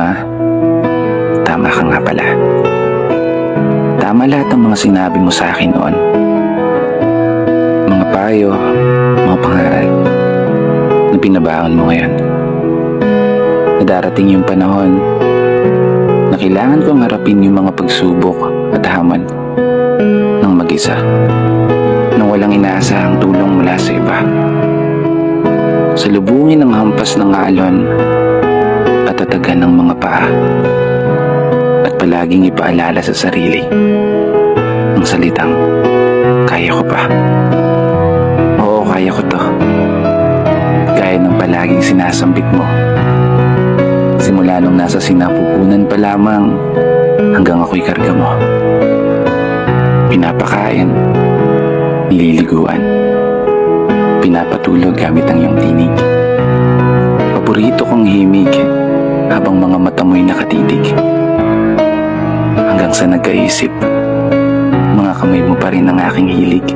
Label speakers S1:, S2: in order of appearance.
S1: Ma, tama ka nga pala. Tama lahat ng mga sinabi mo sa akin noon. Mga payo, mga pangaral na pinabaon mo ngayon. Na darating yung panahon na kailangan kong harapin yung mga pagsubok at hamon ng mag-isa, nang walang inaasahang tulong mula sa iba. Salubungin ang hampas ng alon at tatagan ng mga paa, at palaging ipaalala sa sarili ang salitang, kaya ko pa. Oo, kaya ko to. Gaya ng palaging sinasambit mo. Simula nung nasa sinapupunan pa lamang hanggang ako'y karga mo. Pinapakain, nililiguan, pinapatulog gamit ang iyong tinig. Paborito kong himig habang mga mata mo'y nakatitig. Hanggang sa nagkaisip, mga kamay mo pa rin ang aking hilig.